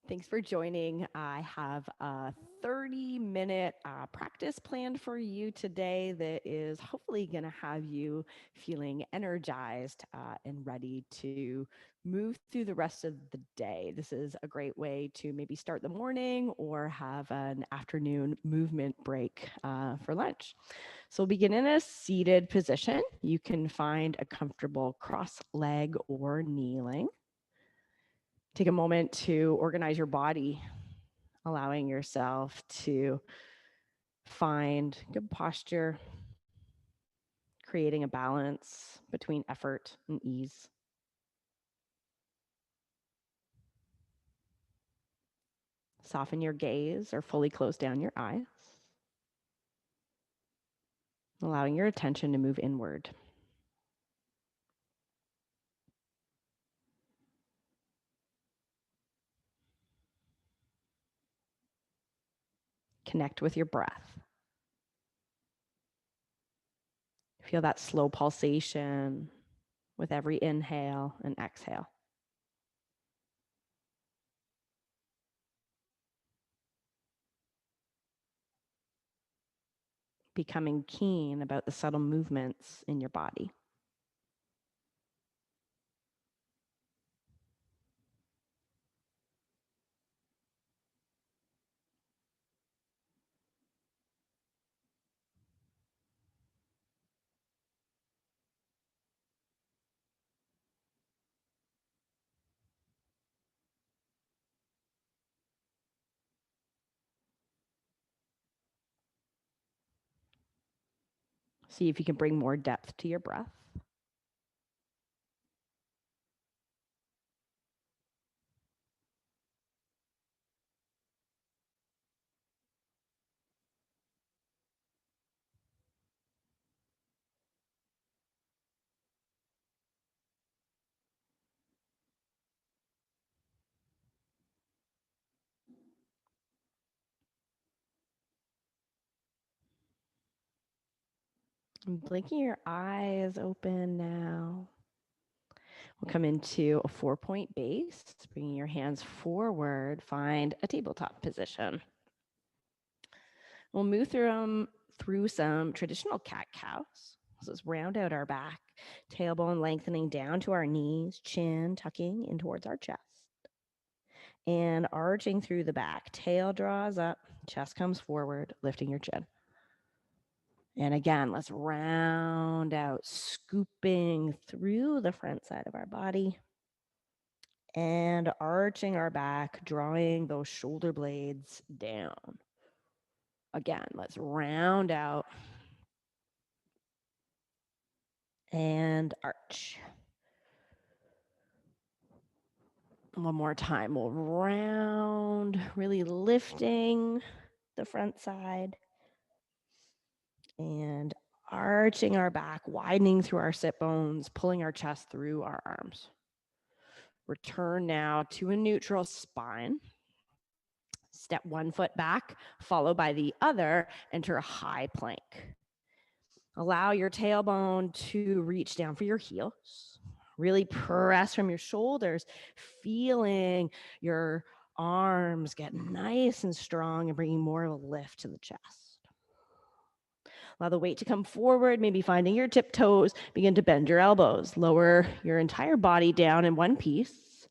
Thanks for joining. I have a 30-minute practice planned for you today that is hopefully going to have you feeling energized and ready to move through the rest of the day. This is a great way to maybe start the morning or have an afternoon movement break for lunch. So we'll begin in a seated position. You can find a comfortable cross leg or kneeling. Take a moment to organize your body, allowing yourself to find good posture, creating a balance between effort and ease. Soften your gaze or fully close down your eyes, allowing your attention to move inward. Connect with your breath. Feel that slow pulsation with every inhale and exhale. Becoming keen about the subtle movements in your body. See if you can bring more depth to your breath. And blinking your eyes open now. We'll come into a 4-point base, bringing your hands forward, find a tabletop position. We'll move through some traditional cat-cows. So let's round out our back, tailbone lengthening down to our knees, chin tucking in towards our chest, and arching through the back. Tail draws up, chest comes forward, lifting your chin. And again, let's round out, scooping through the front side of our body and arching our back, drawing those shoulder blades down. Again, let's round out and arch. One more time, we'll round, really lifting the front side and arching our back, widening through our sit bones, pulling our chest through our arms. Return now to a neutral spine. Step one foot back, followed by the other, enter a high plank. Allow your tailbone to reach down for your heels. Really press from your shoulders, feeling your arms get nice and strong and bringing more of a lift to the chest. Allow the weight to come forward, maybe finding your tiptoes. Begin to bend your elbows. Lower your entire body down in one piece.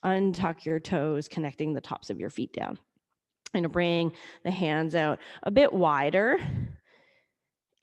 Untuck your toes, connecting the tops of your feet down. And bring the hands out a bit wider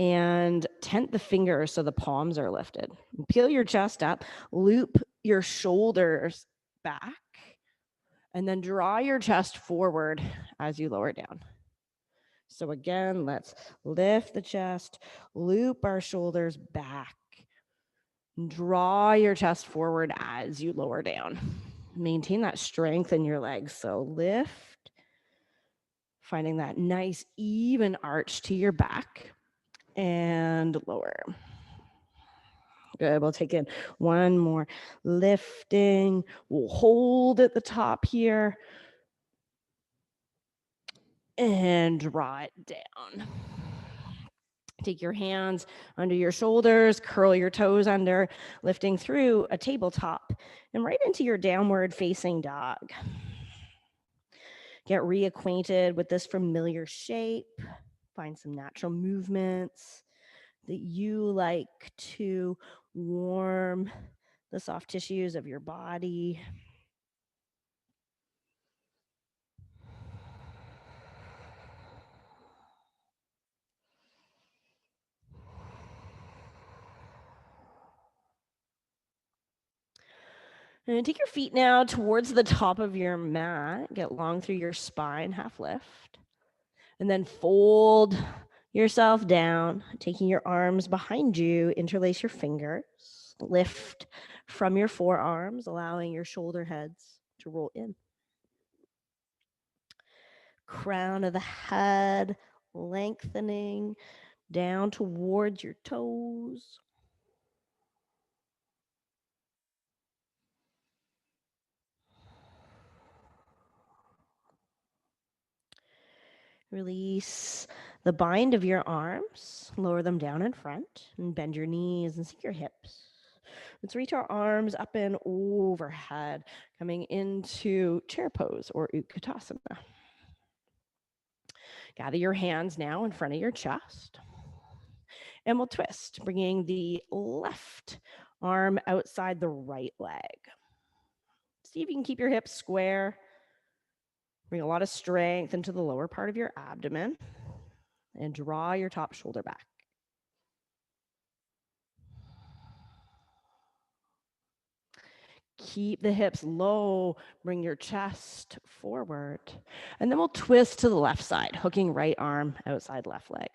and tent the fingers so the palms are lifted. Peel your chest up, loop your shoulders back, and then draw your chest forward as you lower down. So again, let's lift the chest, loop our shoulders back, draw your chest forward as you lower down. Maintain that strength in your legs. So lift, finding that nice even arch to your back and lower. Good, we'll take in one more lifting. We'll hold at the top here and draw it down. Take your hands under your shoulders, curl your toes under, lifting through a tabletop and right into your downward facing dog. Get reacquainted with this familiar shape. Find some natural movements that you like to warm the soft tissues of your body. And take your feet now towards the top of your mat. Get long through your spine, half lift. And then fold yourself down, taking your arms behind you, interlace your fingers, lift from your forearms, allowing your shoulder heads to roll in. Crown of the head lengthening down towards your toes. Release the bind of your arms, lower them down in front, and bend your knees and sink your hips. Let's reach our arms up and overhead, coming into chair pose or Utkatasana. Gather your hands now in front of your chest. And we'll twist, bringing the left arm outside the right leg. See if you can keep your hips square. Bring a lot of strength into the lower part of your abdomen and draw your top shoulder back. Keep the hips low, bring your chest forward. And then we'll twist to the left side, hooking right arm outside left leg.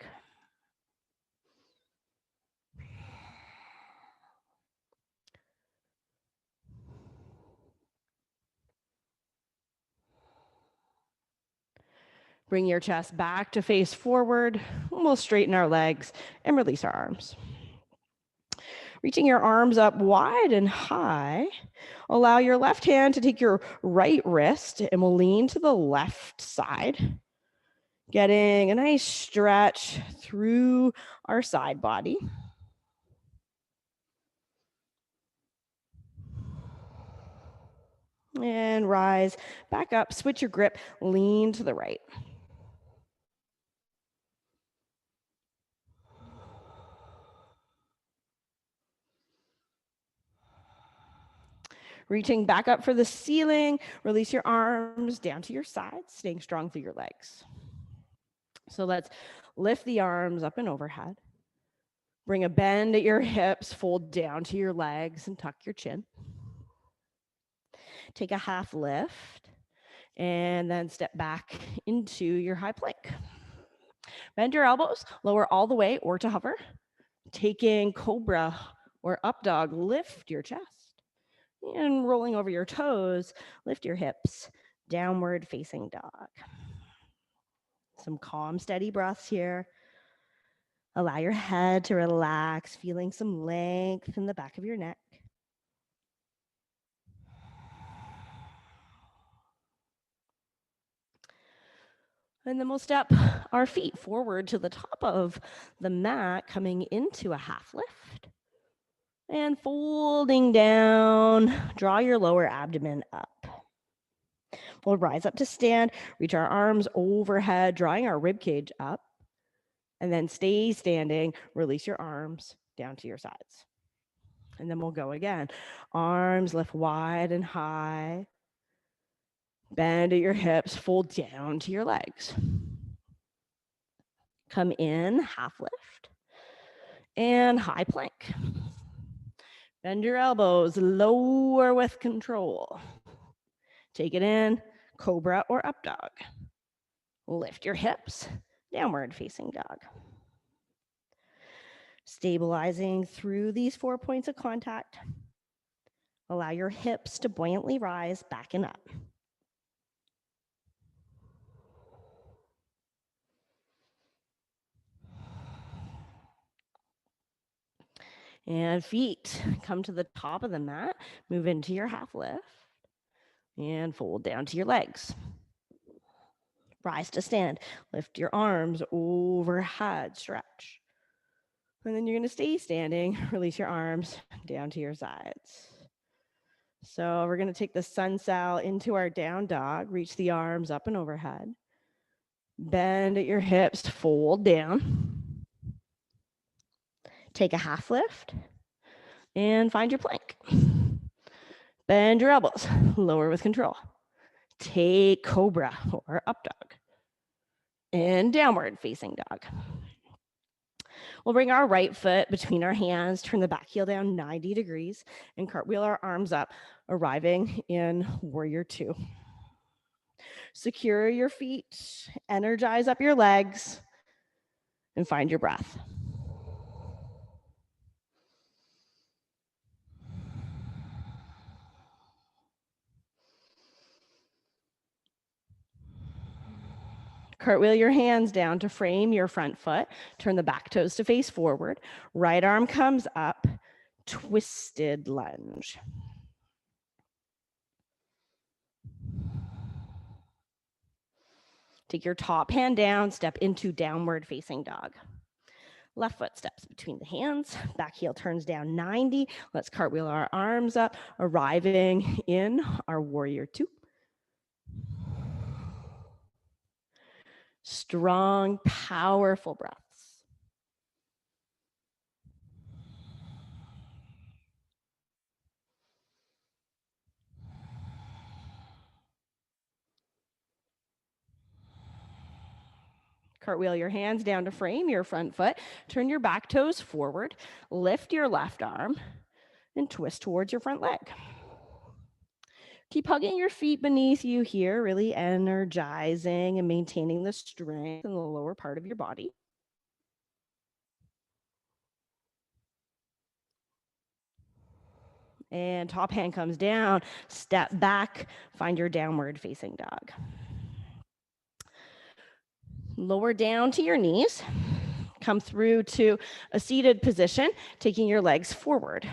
Bring your chest back to face forward. We'll straighten our legs and release our arms. Reaching your arms up wide and high. Allow your left hand to take your right wrist and we'll lean to the left side. Getting a nice stretch through our side body. And rise back up, switch your grip, lean to the right. Reaching back up for the ceiling, release your arms down to your sides, staying strong through your legs. So let's lift the arms up and overhead. Bring a bend at your hips, fold down to your legs and tuck your chin. Take a half lift and then step back into your high plank. Bend your elbows, lower all the way or to hover. Taking cobra or up dog, lift your chest. And rolling over your toes, lift your hips, downward facing dog. Some calm, steady breaths here. Allow your head to relax, feeling some length in the back of your neck. And then we'll step our feet forward to the top of the mat, coming into a half lift. And folding down, draw your lower abdomen up. We'll rise up to stand, reach our arms overhead, drawing our rib cage up. And then stay standing, release your arms down to your sides. And then we'll go again. Arms lift wide and high. Bend at your hips, fold down to your legs. Come in, half lift. And high plank. Bend your elbows, lower with control. Take it in, cobra or up dog. Lift your hips, downward facing dog. Stabilizing through these 4 points of contact. Allow your hips to buoyantly rise back and up. And feet come to the top of the mat, move into your half lift, and fold down to your legs. Rise to stand, lift your arms overhead, stretch. And then you're gonna stay standing, release your arms down to your sides. So we're going to take the sun cell into our down dog, reach the arms up and overhead. Bend at your hips, fold down. Take a half lift and find your plank. Bend your elbows, lower with control. Take cobra or up dog and downward facing dog. We'll bring our right foot between our hands, turn the back heel down 90 degrees, and cartwheel our arms up, arriving in warrior two. Secure your feet, energize up your legs, and find your breath. Cartwheel your hands down to frame your front foot. Turn the back toes to face forward. Right arm comes up. Twisted lunge. Take your top hand down. Step into downward facing dog. Left foot steps between the hands. Back heel turns down 90. Let's cartwheel our arms up, arriving in our warrior two. Strong, powerful breaths. Cartwheel your hands down to frame your front foot. Turn your back toes forward. Lift your left arm and twist towards your front leg. Keep hugging your feet beneath you here, really energizing and maintaining the strength in the lower part of your body. And top hand comes down, step back, find your downward facing dog. Lower down to your knees. Come through to a seated position, taking your legs forward.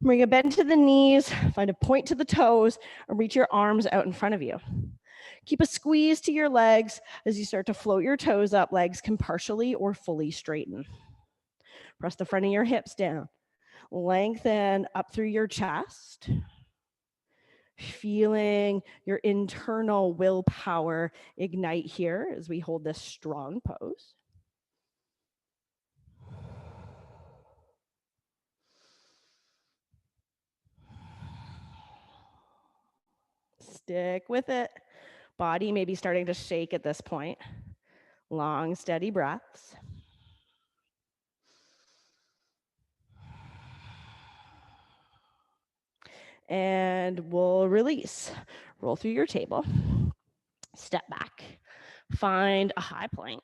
Bring a bend to the knees, find a point to the toes, and reach your arms out in front of you. Keep a squeeze to your legs as you start to float your toes up. Legs can partially or fully straighten. Press the front of your hips down. Lengthen up through your chest. Feeling your internal willpower ignite here as we hold this strong pose. Stick with it. Body may be starting to shake at this point. Long, steady breaths. And we'll release. Roll through your table. Step back. Find a high plank.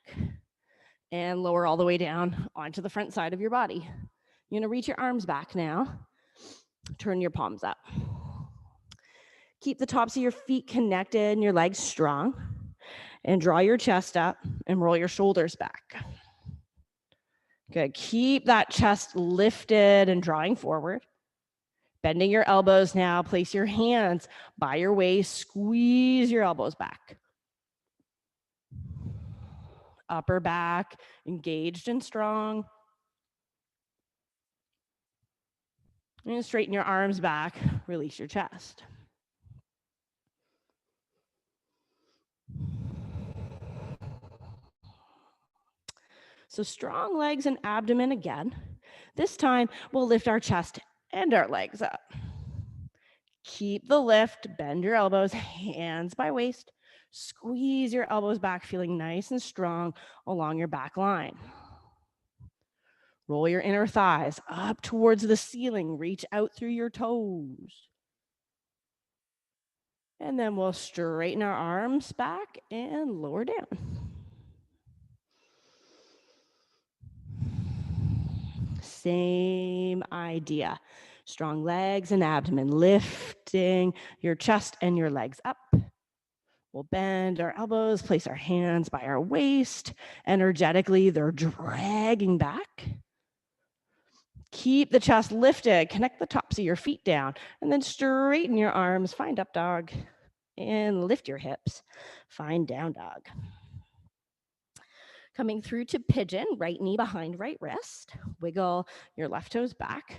And lower all the way down onto the front side of your body. You're going to reach your arms back now. Turn your palms up. Keep the tops of your feet connected and your legs strong. And draw your chest up and roll your shoulders back. Good. Keep that chest lifted and drawing forward. Bending your elbows now. Place your hands by your waist. Squeeze your elbows back. Upper back engaged and strong. And straighten your arms back. Release your chest. So strong legs and abdomen again. This time we'll lift our chest and our legs up. Keep the lift, bend your elbows, hands by waist. Squeeze your elbows back, feeling nice and strong along your back line. Roll your inner thighs up towards the ceiling. Reach out through your toes. And then we'll straighten our arms back and lower down. Same idea. Strong legs and abdomen, lifting your chest and your legs up. We'll bend our elbows, place our hands by our waist. Energetically, they're dragging back. Keep the chest lifted. Connect the tops of your feet down. And then straighten your arms. Find up dog. And lift your hips. Find down dog. Coming through to pigeon, right knee behind right wrist. Wiggle your left toes back.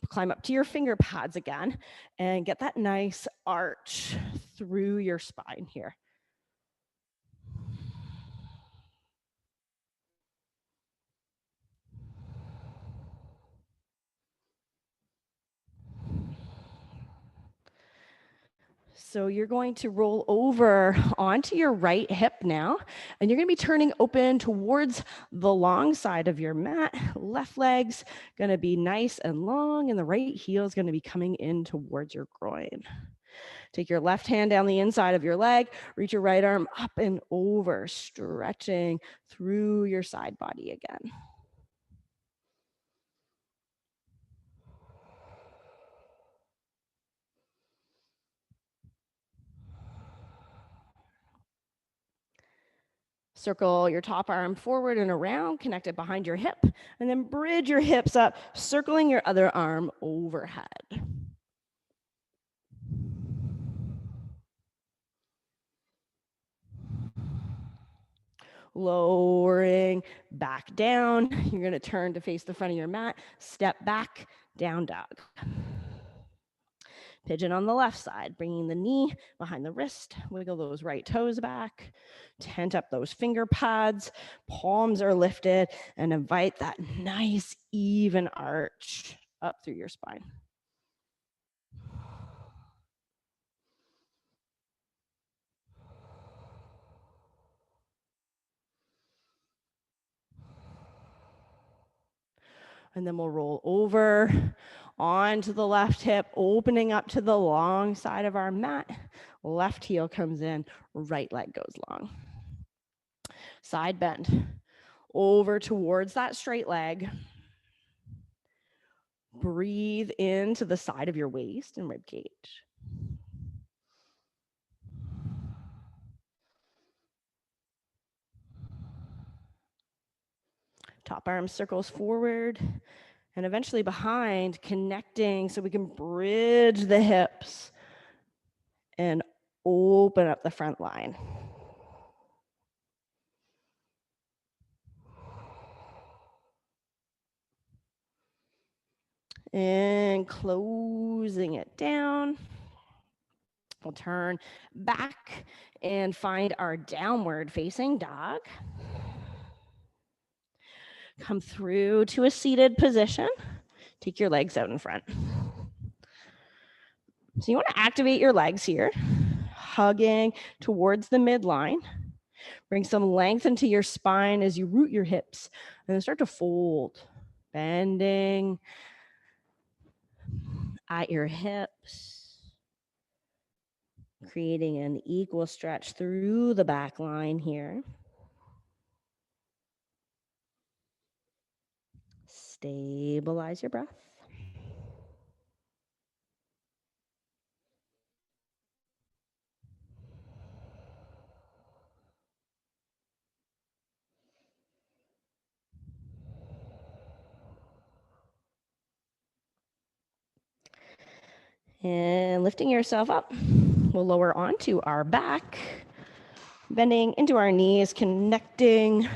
Climb up to your finger pads again and get that nice arch through your spine here. So you're going to roll over onto your right hip now, and you're going to be turning open towards the long side of your mat. Left leg's going to be nice and long, and the right heel is going to be coming in towards your groin. Take your left hand down the inside of your leg, reach your right arm up and over, stretching through your side body again. Circle your top arm forward and around, connect it behind your hip, and then bridge your hips up, circling your other arm overhead. Lowering back down. You're going to turn to face the front of your mat, step back, down dog. Pigeon on the left side, bringing the knee behind the wrist, wiggle those right toes back, tent up those finger pads, palms are lifted, and invite that nice even arch up through your spine. And then we'll roll over onto the left hip, opening up to the long side of our mat. Left heel comes in, right leg goes long. Side bend over towards that straight leg. Breathe into the side of your waist and rib cage. Top arm circles forward and eventually behind, connecting so we can bridge the hips and open up the front line. And closing it down. We'll turn back and find our downward facing dog. Come through to a seated position. Take your legs out in front. So you want to activate your legs here, hugging towards the midline. Bring some length into your spine as you root your hips and then start to fold, bending at your hips, creating an equal stretch through the back line here. Stabilize your breath. And lifting yourself up, we'll lower onto our back, bending into our knees, connecting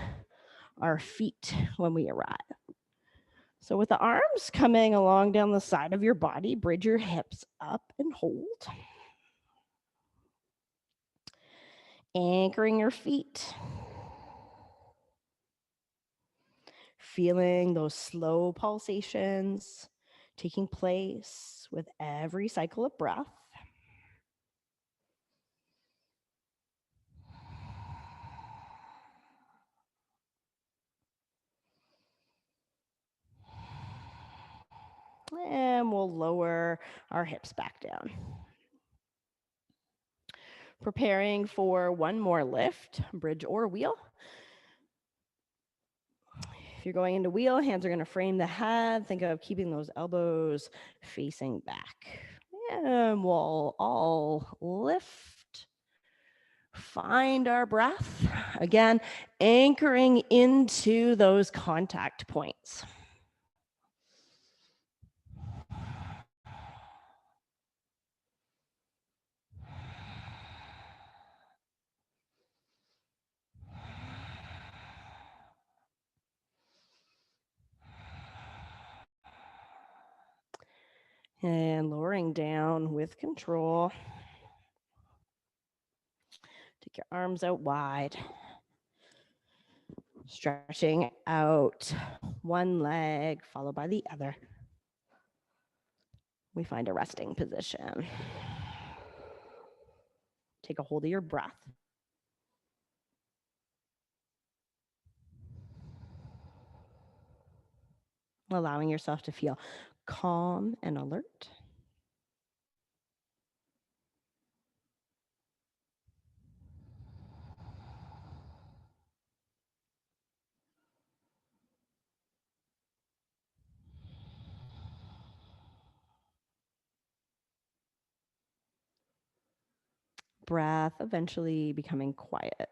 our feet when we arrive. So with the arms coming along down the side of your body, bridge your hips up and hold. Anchoring your feet. Feeling those slow pulsations taking place with every cycle of breath. And we'll lower our hips back down. Preparing for one more lift, bridge or wheel. If you're going into wheel, hands are going to frame the head. Think of keeping those elbows facing back. And we'll all lift. Find our breath. Again, anchoring into those contact points. And lowering down with control. Take your arms out wide. Stretching out one leg, followed by the other. We find a resting position. Take a hold of your breath. Allowing yourself to feel calm and alert. Breath eventually becoming quiet.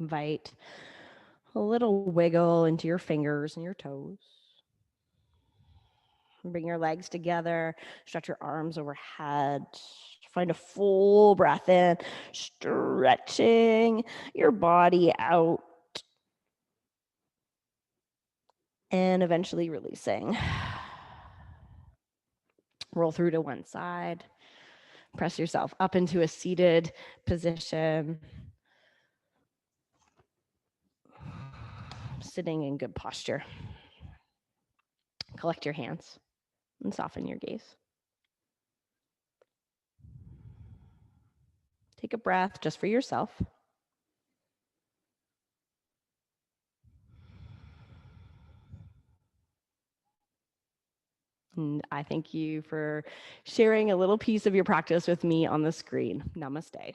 Invite a little wiggle into your fingers and your toes. Bring your legs together, stretch your arms overhead. Find a full breath in, stretching your body out. And eventually releasing. Roll through to one side. Press yourself up into a seated position. Sitting in good posture. Collect your hands and soften your gaze. Take a breath just for yourself. And I thank you for sharing a little piece of your practice with me on the screen. Namaste.